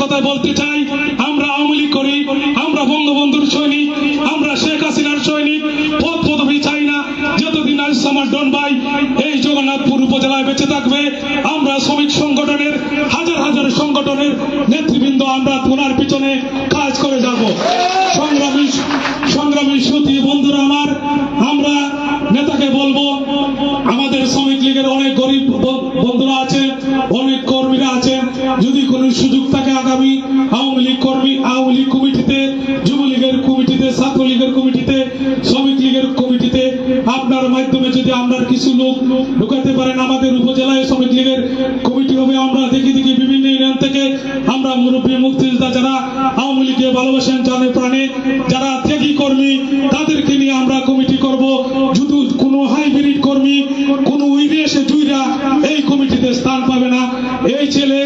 কথায় বলতে চাই, আমরা আওয়ামী লীগ করি, আমরা বঙ্গবন্ধুর সৈনিক, আমরা শেখ হাসিনার সৈনিক। পদ পদবি চাই না। যতদিন আইসামার ডন ভাই এই জগন্নাথপুর উপজেলায় বেঁচে থাকবে, আমরা শ্রমিক সংগঠনের হাজার হাজার সংগঠনের নেতৃবৃন্দ আমরা ওনার পিছনে কাজ করে যাব। সংগ্রামী সুধী বন্ধুরা আমার, আমরা নেতাকে বলবো, আমাদের শ্রমিক লীগের অনেক গরিব বন্ধুরা আছে, অনেক কর্মীরা আছে, যদি কোনো সুযোগ থাকে আগামী আওয়ামী লীগ কমিটিতে, যুবলীগের কমিটিতে, ছাত্রলীগের কমিটিতে, শ্রমিক লীগের কমিটিতে আপনার মাধ্যমে যদি আমরা কিছু লোক ঢুকাতে পারেন, আমাদের উপজেলায় শ্রমিক লীগের কমিটি হবে। আমরা দেখি বিভিন্ন ইউনিয়ন থেকে আমরা মুরব্বী মুক্তিযোদ্ধা যারা আওয়ামী লীগকে ভালোবাসেন জানে প্রাণে, যারা ত্যাগী কর্মী, তাদেরকে নিয়ে আমরা কমিটি করব। যদি কোনো হাইব্রিড কর্মী, কোনো উইরে এসে জুইরা এই কমিটিতে স্থান পাবে না। এই ছেলে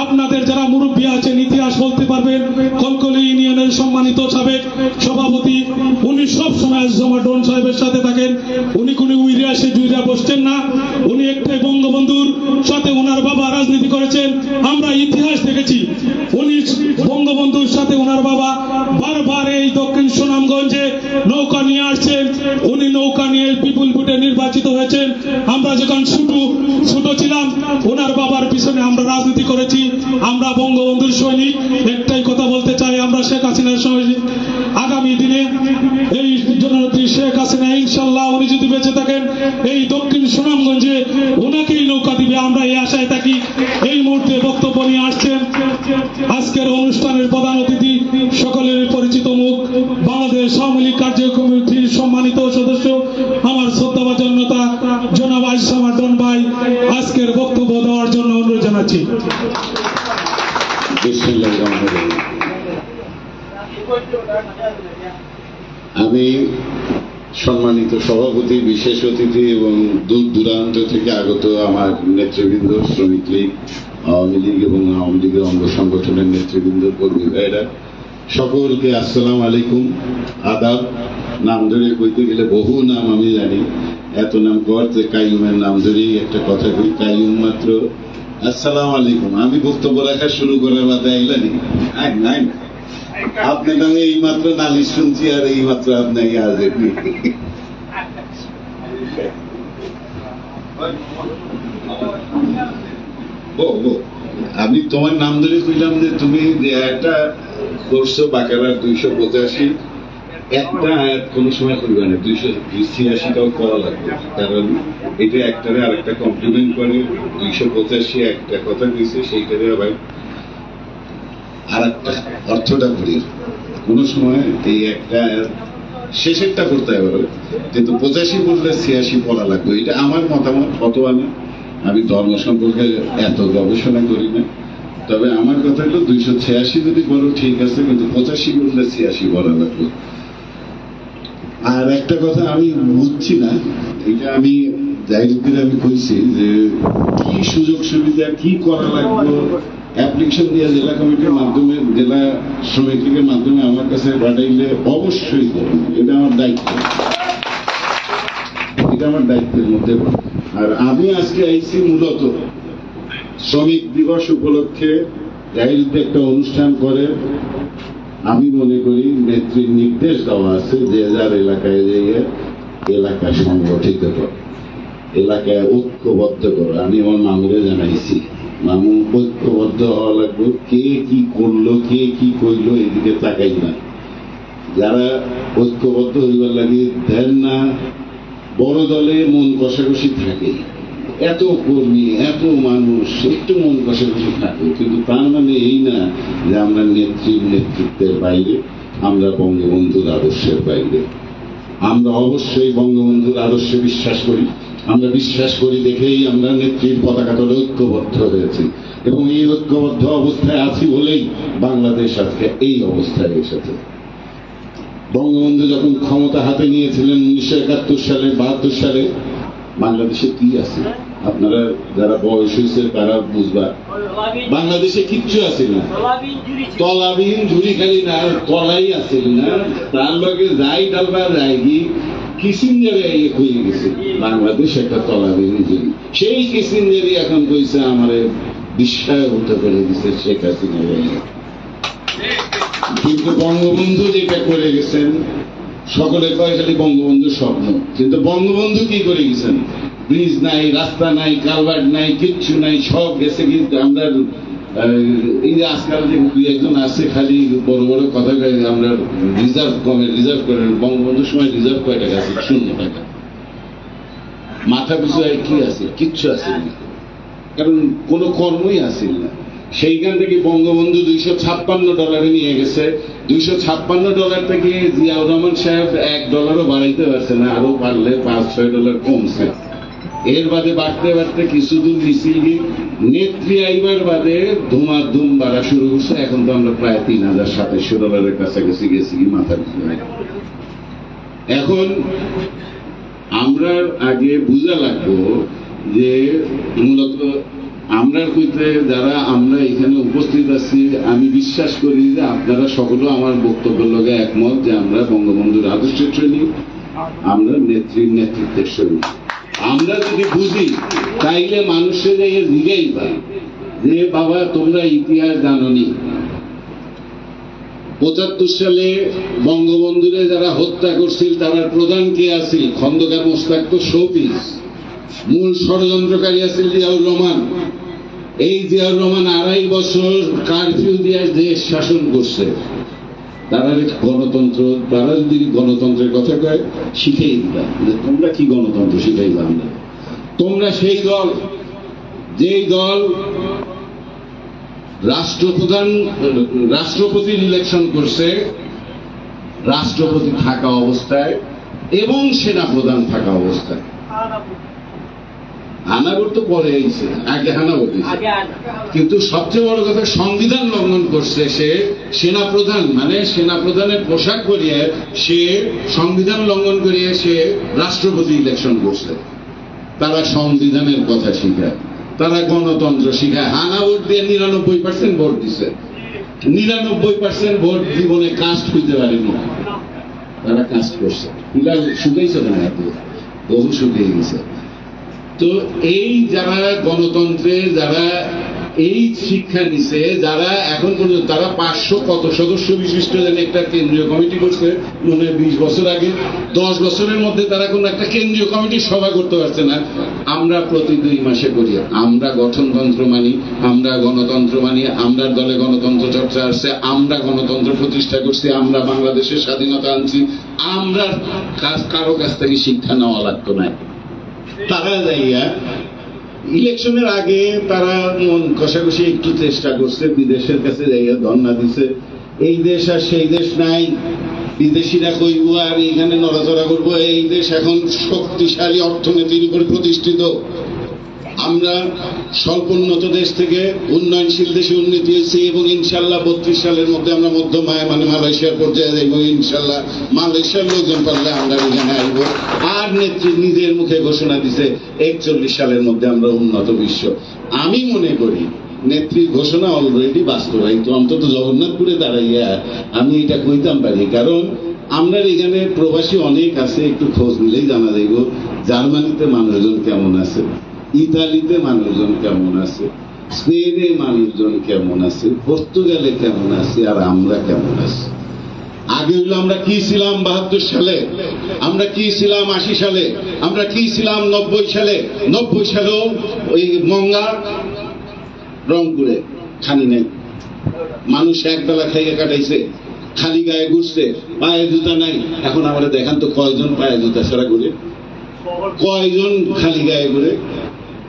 আপনাদের যারা মুরব্বী আছেন ইতিহাস বলতে পারবেন। কলকলি ইউনিয়নের সম্মানিত সাবেক সভাপতি, উনি সব সময় ডন সাহেবের সাথে থাকেন। উনি কোনো উইরে এসে জুইরা বসছেন না। উনি একটাই বঙ্গবন্ধুর সাথে ওনার বাবা রাজনীতি করেছেন, আমরা ইতিহাস দেখেছি। উনি বঙ্গবন্ধুর সাথে ওনার বাবা বারবার এই দক্ষিণ সুনামগঞ্জে নৌকা নিয়ে আসছেন। উনি নৌকা নিয়ে বিপুল ভোটে নির্বাচিত হয়েছেন। আমরা যখন ছোট ছিলাম ওনার বাবার পিছনে আমরা রাজনীতি করেছি। আমরা বঙ্গবন্ধুর সৈনিক। একটাই কথা বলতে চাই, আমরা শেখ হাসিনার সৈনিক। আগামী দিনে এই জননেত্রী শেখ হাসিনা ইনশাল্লাহ উনি যদি বেঁচে থাকেন, এই দক্ষিণ সুনামগঞ্জে ওনাকেই নৌকা দিবে, আমরা এই আশায় থাকি। এই মুহূর্তে বক্তব্য নিয়ে আসছেন আজকের অনুষ্ঠানের প্রধান অতিথি, সকলের পরিচিত মুখ, বাংলাদেশ আওয়ামী লীগ কার্যকমিটির সম্মানিত সদস্য, আমার শ্রদ্ধাভাজন নেতা জনাব আইসামার ডন ভাই, আজকের বক্তব্য দেওয়ার জন্য অনুরোধ জানাচ্ছি। আমি সম্মানিত সভাপতি, বিশেষ অতিথি এবং দূর দূরান্ত থেকে আগত আমার নেতৃবৃন্দ, শ্রমিক লীগ, আওয়ামী লীগ এবং আওয়ামী লীগের অঙ্গ সংগঠনের নেতৃবৃন্দ, কর্মী ভাইরা, সকলকে আসসালামু আলাইকুম, আদাব। নাম ধরে কইতে গেলে বহু নাম আমি জানি, এত নাম করতে কাইয়ুমের নাম ধরেই একটা কথা কই। কাইয়ুম মাত্র আসসালামু আলাইকুম, আমি বক্তব্য রাখা শুরু করার বাদে আইলানি নাই, আপনার নামে এই মাত্র নালিশ শুনছি আর এই মাত্র আপনাকে আজ আমি তোমার নাম ধরে কইলাম যে তুমি একটা করছো বাকেরার 285, একটা কোন সময় করবে না, 286টাও করা লাগবে, কারণ এটা একটারে আর একটা কমপ্লিমেন্ট করে। 285 একটা কথা কইছে, সেইটারে আবার আর একটা অর্থটা করি, কোন সময় এই একটা শেষেরটা করতে হবে, কিন্তু 85 বললে 86 পড়া লাগবে। এটা আমার মতামত, ফতোয়া না। আমি ধর্ম সম্পর্কে এত গবেষণা করি না, তবে আমার কথা হলো 286 যদি বলো ঠিক আছে, কিন্তু 85 বললে 86 বলা লাগবে। আর একটা কথা আমি বুঝছি না, এটা আমি জাহিরুদ্দিন আমি কইছি যে কি সুযোগ সুবিধা কি করা লাগবে, অ্যাপ্লিকেশন দিয়ে জেলা কমিটির মাধ্যমে, জেলা শ্রমিক লীগের মাধ্যমে আমার কাছে পাঠাইলে অবশ্যই করবেন। এটা আমার দায়িত্ব, এটা আমার দায়িত্বের মধ্যে। আর আমি আজকে আইছি মূলত শ্রমিক দিবস উপলক্ষে জাহিরুদ্দিন একটা অনুষ্ঠান করে। আমি মনে করি নেত্রীর নির্দেশ দেওয়া আছে যে যার এলাকায় যেয়ে এলাকা সংগঠিত কর, এলাকায় ঐক্যবদ্ধ করো। আমি আমার মামুরে জানাইছি, মামু ঐক্যবদ্ধ হওয়া লাগবে, কে কি করলো কে কি করলো এদিকে তাকাই না। যারা ঐক্যবদ্ধ হইবার লাগে দেন না, বড় দলে মন কষাকষি থাকে, এত কর্মী এত মানুষ, একটু মন কষাকষি থাকে, কিন্তু তার মানে এই না যে আমরা নেতৃত্বের বাইরে, আমরা বঙ্গবন্ধুর আদর্শের বাইরে। আমরা অবশ্যই বঙ্গবন্ধুর আদর্শে বিশ্বাস করি। আমরা বিশ্বাস করি দেখেই আমরা নেত্রীর পতাকা তলে ঐক্যবদ্ধ হয়েছি, এবং এই ঐক্যবদ্ধ অবস্থায় আছি বলেই বাংলাদেশ আজকে এই অবস্থায় এসেছে। বঙ্গবন্ধু যখন ক্ষমতা হাতে নিয়েছিলেন 1971 সালে, 72 সালে, বাংলাদেশে কি আছে? আপনারা যারা বয়স হয়েছে তারা বুঝবা, বাংলাদেশে কিচ্ছু আছে না, তলাবিহীন ঝুড়ি খালি না, তলাই আছে না, তার লগে যাই ডালবা যাই কি কিসিঞ্জারে হয়ে গেছে বাংলাদেশ একটা তলাবিহীন ঝুড়ি। সেই কিসিঞ্জারি এখন কইছে আমারে বিস্ময় হতে করে দিচ্ছে শেখ হাসিনা। কিন্তু বঙ্গবন্ধু যেটা করে গেছেন, সকলে কয় খালি বঙ্গবন্ধুর স্বপ্ন, কিন্তু বঙ্গবন্ধু কি করে গেছেন? ব্রিজ নাই, রাস্তা নাই, কালভার্ট নাই, কিচ্ছু নাই, সব গেছে। কিন্তু আমরা এই যে আজকাল যে দুই একজন আছে খালি বড় বড় কথা কয় যে আমরা রিজার্ভ করেন। বঙ্গবন্ধুর সময় রিজার্ভ কয় টাকা আছে? 0 টাকা। মাথা পিছু কি আছে? কিচ্ছু আছে না, কারণ কোনো কর্মই আসিল না। সেইখান থেকে বঙ্গবন্ধু $256 নিয়ে গেছে। $256 থেকে জিয়াউর রহমান সাহেব $1 বাড়াইতে পারছে না, আরো পারলে $5-6 কমছে। এর বাদে বাড়তে বাড়তে কিছুদিন মিছিল গিয়ে নেত্রী আইবার বাদে ধুমাধুম বাড়া শুরু করছে। এখন তো আমরা প্রায় $3,700 কাছাকাছি গেছি কি মাথা পিছু। এখন আমরা আগে বুঝা লাগবো যে মূলত আমরা কইতে যারা আমরা এখানে উপস্থিত আছি, আমি বিশ্বাস করি যে আপনারা সকলে আমার বক্তব্যের লগে একমত যে আমরা বঙ্গবন্ধুর আদর্শের সৈনিক, আমরা নেত্রীর নেতৃত্বের সৈনিক। আমরা যদি বুঝি তাইলে মানুষের এই জিজ্ঞাই পাই যে বাবা তোমরা ইতিহাস জানোনি। 75 সালে বঙ্গবন্ধুরে যারা হত্যা করছিল তার প্রধান কে আছিল? খন্দকার মোশতাক তো শোপিস। মূল ষড়যন্ত্রকারী আছিল জিয়াউর রহমান। এই জিয়াউর রহমান 2.5 বছর কারফিউ দিয়ে দেশ শাসন করছে। তারা গণতন্ত্র, তারা যদি গণতন্ত্রের কথা কয় শিখেই দিবা, তোমরা কি গণতন্ত্র শিখাইবা? আমরা তোমরা সেই দল যেই দল রাষ্ট্রপতির ইলেকশন করছে রাষ্ট্রপতি থাকা অবস্থায় এবং সেনাপ্রধান থাকা অবস্থায়। হানাগর তো পরে আইছে, আগে হানাগর দিয়েছে। কিন্তু সবচেয়ে বড় কথা সংবিধান লঙ্ঘন করছে সে সেনাপ্রধান, মানে সেনাপ্রধানের পোশাক পরিয়ে সে সংবিধান লঙ্ঘন করিয়ে সে রাষ্ট্রপতি ইলেকশন করছে। তারা সংবিধানের কথা শিখায়, তারা গণতন্ত্র শিখায়। হানা ভোট দিয়ে 99% ভোট দিছে। 99% ভোট জীবনে কাস্ট হইতে পারেনি, তারা কাস্ট করছে। শুকাইছে না, বহু শুকিয়ে গেছে। তো এই যারা গণতন্ত্রে যারা এই শিক্ষা নিছে, যারা এখন পর্যন্ত তারা 500 কত সদস্য বিশিষ্ট একটা কেন্দ্রীয় কমিটি করছে মনে 20 বছর আগে। 10 বছরের মধ্যে তারা কোনো একটা কেন্দ্রীয় কমিটির সভা করতে পারছে না। আমরা প্রতি 2 মাসে করি। আমরা গঠনতন্ত্র মানি, আমরা গণতন্ত্র মানি, আমরা দলে গণতন্ত্র চর্চা আসছে, আমরা গণতন্ত্র প্রতিষ্ঠা করছি, আমরা বাংলাদেশের স্বাধীনতা আনছি। আমরা কারো কাছ থেকে শিক্ষা নেওয়া লাগতো না। তারা যাইয়া ইলেকশনের আগে তারা মন কষাকষি একটু চেষ্টা করছে, বিদেশের কাছে যাইয়া ধর্ণা দিছে, এই দেশ আর সেই দেশ নাই, বিদেশিরা কইব আর এখানে নড়াচড়া করবো, এই দেশ এখন শক্তিশালী অর্থনীতির উপর প্রতিষ্ঠিত। আমরা স্বল্পোন্নত দেশ থেকে উন্নয়নশীল দেশে উন্নতি হয়েছি এবং ইনশাল্লাহ 32 সালের মধ্যে আমরা মধ্যমায় মানে মালয়েশিয়ার পর্যায়ে যাইব। ইনশাল্লাহ মালয়েশিয়ার লোকজন পারলে আমরা এখানে আসব। আর নেত্রী নিজের মুখে ঘোষণা দিছে 41 সালের মধ্যে আমরা উন্নত বিশ্ব। আমি মনে করি নেত্রীর ঘোষণা অলরেডি বাস্তবায়িত। অন্তত জগন্নাথপুরে দাঁড়াইয়া আমি এটা কইতাম পারি, কারণ আমরা এখানে প্রবাসী অনেক আছে, একটু খোঁজ নিলেই জানা যাইব জার্মানিতে মানুষজন কেমন আছে, ইতালিতে মানুষজন কেমন আছে, স্পেনে মানুষজন কেমন আছে, পর্তুগালে কেমন আছে, আর আমরা কেমন আছি। আগে হলো আমরা কি ছিলাম 72 সালে, আমরা কি ছিলাম 80 সালে, আমরা কি ছিলাম 90 সালে। 90 সালেও ওই মঙ্গা রংপুরে খানি নাই, মানুষ একবেলা খাইয়ে কাটাইছে, খালি গায়ে ঘুরছে, পায়ে জুতা নাই। এখন আমরা দেখান তো কয়জন পায়ে জুতা ছাড়া ঘুরে, কয়জন খালি গায়ে ঘুরে।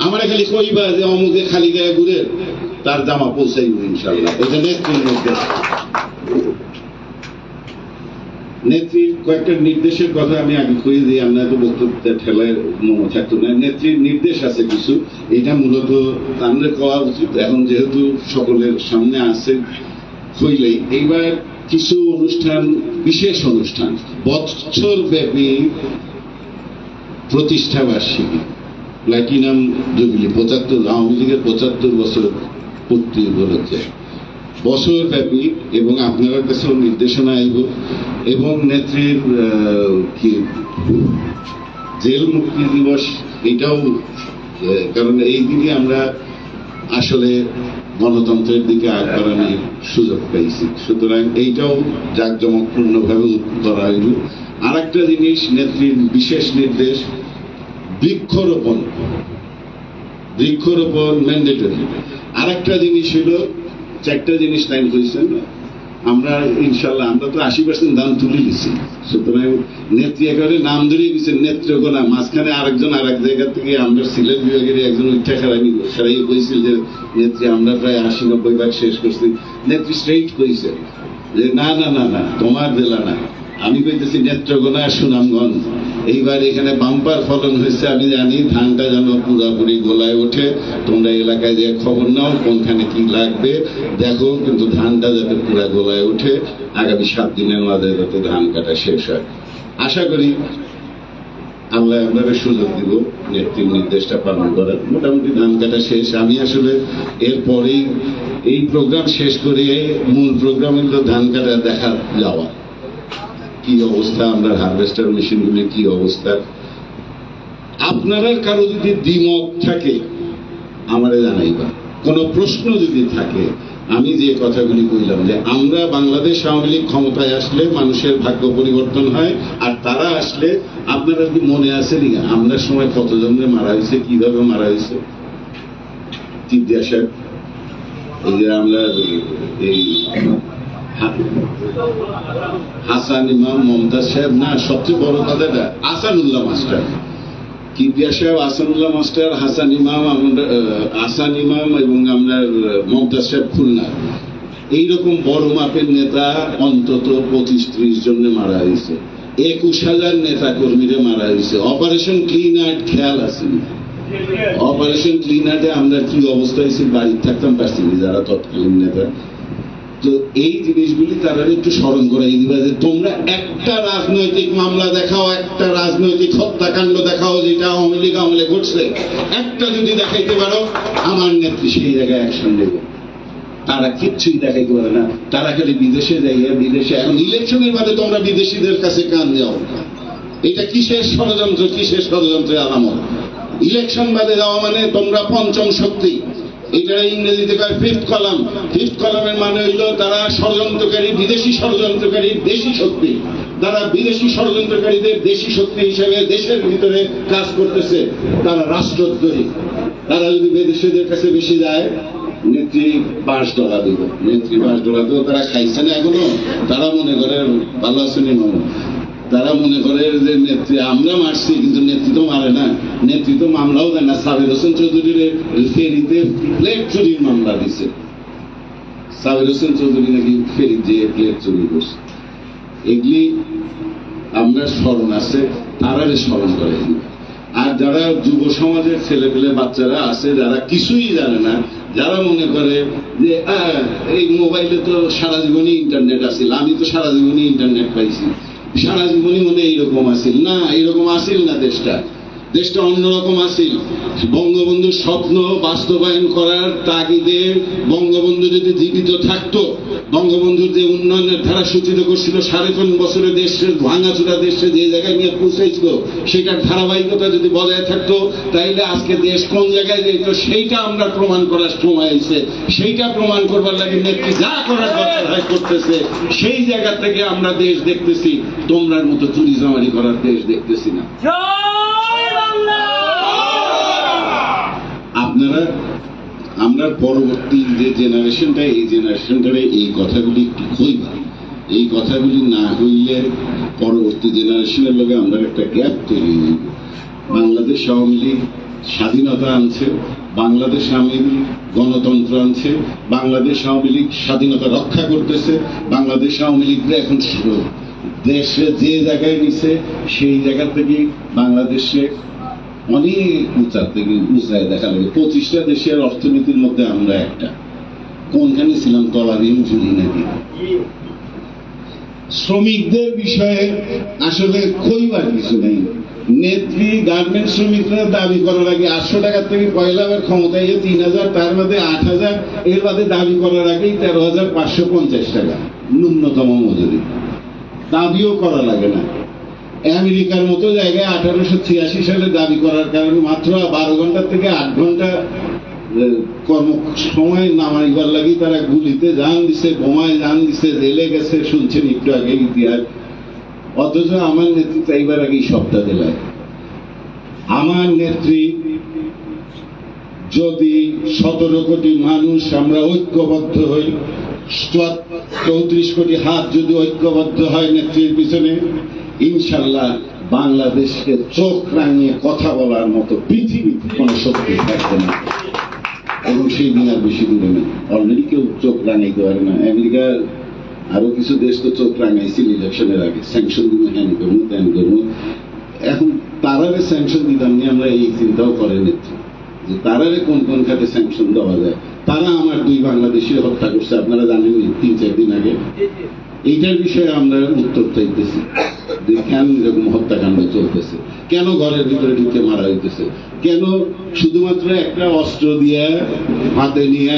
আমরা খালি কইবা যে অমুকে খালি গায়ে ঘুরে, তার জামা পৌঁছাইব ইনশাল্লাহ। এটা নেত্রীর নির্দেশ। নেত্রীর কয়েকটা নির্দেশের কথা আমি আগে কই দিই, আমরা তো বক্তব্য ঠেলায় মনে থাকতো না। নেত্রীর নির্দেশ আছে কিছু, এটা মূলত আমরা কওয়া উচিত। এখন যেহেতু সকলের সামনে আছে কইলেই, এইবার কিছু অনুষ্ঠান, বিশেষ অনুষ্ঠান, বছর ব্যাপী প্রতিষ্ঠা বার্ষিকী, প্লাটিনাম জুবিলি, 75 আওয়ামী লীগের 75 বছর পূর্তি উপলক্ষে বছর ব্যাপী, এবং আপনার কাছেও নির্দেশনা আইব। এবং নেত্রীর কি জেল মুক্তি দিবস, এটাও, কারণ এই দিনে আমরা আসলে গণতন্ত্রের দিকে আগানোর সুযোগ পেয়েছি। সুতরাং এইটাও জাঁকজমকপূর্ণভাবে করা হইল। আর একটা জিনিস, নেত্রীর বিশেষ নির্দেশ, বৃক্ষরোপণ ম্যান্ডেটরি। আর একটা জিনিস হলো, চারটা জিনিস টাইম হয়েছেন, আমরা ইনশাল্লাহ আমরা তো 80% দাম তুলে দিচ্ছি। সুতরাং নেত্রী একেবারে নাম ধরিয়ে দিচ্ছেন নেত্রকোনা, মাঝখানে আরেকজন আর এক জায়গা থেকে আমরা সিলেট বিভাগের একজন উঠা খেলাই কইছিল যে নেত্রী আমরা প্রায় 80-90 ভাগ শেষ করছি। নেত্রী স্ট্রেইট কইছে যে না না না না, তোমার জেলা না, আমি কইতেছি নেত্রকোনা সুনামগঞ্জ। এইবার এখানে বাম্পার ফলন হয়েছে, আমি জানি ধানটা যেন পুরাপুরি গোলায় ওঠে। তোমরা এলাকায় যে খবর নাও কোনখানে কি লাগবে দেখো, কিন্তু ধানটা যাতে পুরা গোলায় ওঠে, আগামী 7 দিনের মাঝে যাতে ধান কাটা শেষ হয়। আশা করি আল্লাহ আপনারা সুযোগ দিব নেত্রীর নির্দেশটা পালন করার। মোটামুটি ধান কাটা শেষ। আমি আসলে এরপরেই এই প্রোগ্রাম শেষ করে মূল প্রোগ্রাম হলো ধান কাটা দেখা যাওয়া, কি অবস্থা, আমরা হারভেস্টার মেশিনগুলির কি অবস্থা। আপনারা কারো যদি দ্বিমত থাকে আমারে জানাইবা, কোন প্রশ্ন যদি থাকে। আমি যে কথাগুলি কইলাম যে আমরা বাংলাদেশ আওয়ামী লীগ ক্ষমতায় আসলে মানুষের ভাগ্য পরিবর্তন হয়, আর তারা আসলে আপনারা কি মনে আছে নি আমরা সময় কতজনের মারা হয়েছে, কিভাবে মারা হয়েছে। চিদ্দিয়া সাহেব, এই যে আমরা এই হাসান ইমাম, মমতাজ সাহেব, না সবচেয়ে বড় কথাটা আসানুল্লাহ মাস্টার, কিবরিয়া সাহেব, আসানুল্লাহ মাস্টার, হাসান ইমাম এবং আমরা মমতাজ সাহেব খুলনা, এইরকম বড় মাপের নেতা অন্তত 25-30 জনে মারা হয়েছে। 21,000 নেতা কর্মীরা মারা হয়েছে। অপারেশন ক্লিন আর্ট খেয়াল আছে, অপারেশন ক্লিন আর্টে আমরা কি অবস্থা হয়েছে বাড়িতে থাকতাম পারছি যারা তৎকালীন নেতা। তো এই জিনিসগুলি তারা একটু স্মরণ করাই দিবা যে তোমরা একটা রাজনৈতিক মামলা দেখাও, একটা রাজনৈতিক হত্যাকাণ্ড দেখাও যেটা আওয়ামী লীগ আমলে ঘটছে, একটা যদি দেখাইতে পারো আমার নেত্রী সেই জায়গায় অ্যাকশন নেবে। তারা কিচ্ছুই দেখাইতে পারে না, তারা খালি বিদেশে যাইয়া বিদেশে, এখন ইলেকশনের বাদে তোমরা বিদেশিদের কাছে কান যাও, এটা কিসের ষড়যন্ত্র, কিসের ষড়যন্ত্রের আলামত। ইলেকশন বাদে যাওয়া মানে তোমরা পঞ্চম শক্তি, এটা ইংরেজিতে কয় ফিফথ কলাম। ফিফথ কলামের মানে হইল তারা ষড়যন্ত্রকারী, বিদেশি ষড়যন্ত্রকারী দেশি শক্তি। তারা বিদেশি ষড়যন্ত্রকারীদের দেশি শক্তি হিসেবে দেশের ভিতরে কাজ করতেছে, তারা রাষ্ট্রদ্রোহী। তারা যদি বিদেশিদের কাছে বেশি যায় নেত্রী $5 দিব, নেত্রী $5 দেবো। তারা খাইছে না এখনো, তারা মনে করে ভালো আছেনি মামা, তারা মনে করে যে নেত্রী আমরা মারছি, কিন্তু নেত্রী তো মারে না, নেত্রী তো মামলাও দেয় না। সাবির হোসেন চৌধুরীর ফেরিতে প্লেট চুরির মামলা দিছে, সাবির হোসেন চৌধুরী নাকি ফেরি যে প্লেট চুরি করছে। এগুলি আমরা স্মরণ আছে, তারা স্মরণ করে। আর যারা যুব সমাজের ছেলেপেলে বাচ্চারা আছে যারা কিছুই জানে না, যারা মনে করে যে এই মোবাইলে তো সারা জীবনই ইন্টারনেট আসিল, আমি তো সারা জীবনই ইন্টারনেট পাইছি, সারা জীবনই মনে এইরকম আসিল না, এইরকম আসিল না। দেশটা অন্যরকম আসিল। বঙ্গবন্ধুর স্বপ্ন বাস্তবায়ন করার তাগিদে বঙ্গবন্ধু যদি জীবিত থাকতো, বঙ্গবন্ধুর যে উন্নয়নের ধারা সূচিত করছিল 3.5 বছরে দেশের ভাঙাচোরা দেশে যে জায়গায় নিয়ে পৌঁছাইছিল, সেটার ধারাবাহিকতা যদি বজায় থাকতো, তাইলে আজকে দেশ কোন জায়গায় যেত সেইটা আমরা প্রমাণ করার সময় হয়েছে। সেইটা প্রমাণ করবার লাগে নেত্রী যা করার দরকার হয় করতেছে। সেই জায়গা থেকে আমরা দেশ দেখতেছি, তোমরার মতো চুরি জামারি করার দেশ দেখতেছি না। আপনারা আমরা পরবর্তী যে জেনারেশনটা, এই জেনারেশনটারে এই কথাগুলি একটু কইবা। এই কথাগুলি না হইলে পরবর্তী জেনারেশনের লগে আমরা একটা গ্যাপ তৈরি হইব। বাংলাদেশ আওয়ামী লীগ স্বাধীনতা আনছে, বাংলাদেশ আওয়ামী লীগ গণতন্ত্র আনছে, বাংলাদেশ আওয়ামী লীগ স্বাধীনতা রক্ষা করতেছে। বাংলাদেশ আওয়ামী লীগরা এখন দেশে যে জায়গায় নিছে সেই জায়গা থেকে বাংলাদেশে অনেক উঁচা থেকে উঁচায় দেখা লাগে। 25টা দেশের অর্থনীতির মধ্যে আমরা একটা। কোনখানে ছিলাম, তলাবিহীন ঝুলি নাকি। শ্রমিকদের বিষয়ে আসলে কইবার কিছু নেই। নেত্রী গার্মেন্ট শ্রমিকরা দাবি করার আগে 800 টাকার থেকে পয়লা আবার ক্ষমতায় 3000, তার মধ্যে 8000, এর বাদে দাবি করার আগেই 13,550 টাকা ন্যূনতম মজুরি। দাবিও করা লাগে না। আমেরিকার মতো জায়গায় 1886 সালে দাবি করার কারণে মাত্র 12 ঘন্টা থেকে 8 ঘন্টা কর্ম সময় নামাইবার লাগি তারা গুলিতে জান দিছে, বোমায় জান দিছে, জেলে গেছে, শুনছেন একটু আগে ইতিহাস। অথচ আমার নেত্রী চাইবার আগেই সপ্তাহ জেলায়। আমার নেত্রী যদি 17 কোটি মানুষ আমরা ঐক্যবদ্ধ হই, 34 কোটি হাত যদি ঐক্যবদ্ধ হয় নেত্রীর পিছনে, ইনশাল্লাহ বাংলাদেশকে চোখ রাঙিয়ে কথা বলার মতো পৃথিবীতে কোনো শক্তি থাকবে না। এবং সেই দিন আর বেশি দূরে নেই। অলরেডি কেউ চোখ রাঙাইতে পারে না। আমেরিকার আরো কিছু দেশ তো চোখ রাঙাইছিল ইলেকশনের আগে, স্যাংশন দিব, হ্যান করবো, ত্যান করবো। এখন তারারে স্যাংশন দিতাম নিয়ে আমরা এই চিন্তাও করে নিচ্ছি যে তারারে কোন কোন খাতে স্যাংশন দেওয়া যায়। তারা আমার 2 বাংলাদেশি হত্যা করছে, আপনারা জানেন 3-4 দিন আগে। এইটার বিষয়ে আমরা উত্তর চাইতেছি যে কেন এরকম হত্যাকাণ্ড চলতেছে, কেন ঘরের ভিতরে ঢুকে মারা হইতেছে, কেন শুধুমাত্র একটা অস্ত্র দিয়ে হাতে নিয়ে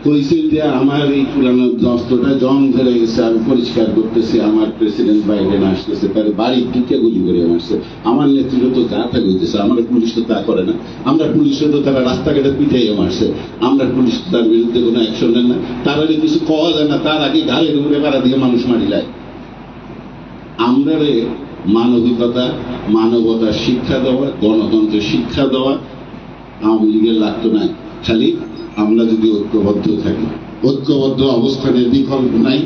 কইছেন যে আমার এই পুরানো অস্ত্রটা জং ধরে গেছে, আমি পরিষ্কার করতেছি, আমার প্রেসিডেন্ট বাইডেন আসতেছে, তার বাড়ি ঢুকে গুলি করে মারছে। আমার নেতৃত্ব তো যা তা হইতেছে, আমার পুলিশ তো তা করে না। আমরা পুলিশে তো তারা রাস্তাঘাটে পিটাইয়ে মারছে, আমরা পুলিশ তো তার বিরুদ্ধে কোনো অ্যাকশন নেন না। তারা কিছু পাওয়া যায় না, তার আগে ঘাড়ে ঘুরে পাড়া দিয়ে মানুষ মারিলায়। আমরা মানবিকতা, মানবতার শিক্ষা দেওয়া, গণতন্ত্রের শিক্ষা দেওয়া আওয়ামী লীগের লাগতো না। খালি আমরা যদি ঐক্যবদ্ধ থাকি, ঐক্যবদ্ধ অবস্থানের বিকল্প নাই।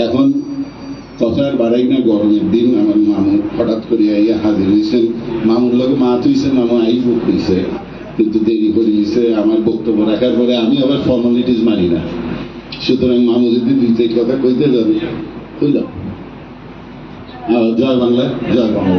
এখন কথার বাড়াই না, গরমের দিন আমার মামু হঠাৎ করে আইয়া হাজির হয়েছেন। মামুর লোক মা তুইছে, মামু আইব কইছে, কিন্তু দেরি করে নিছে আমার বক্তব্য রাখার পরে। আমি আবার ফর্মালিটিস মানি না, সুতরাং মামু যদি 2-4 কথা কইতে যাবে কইলাম। জয় বাংলা, জয় বাংলা।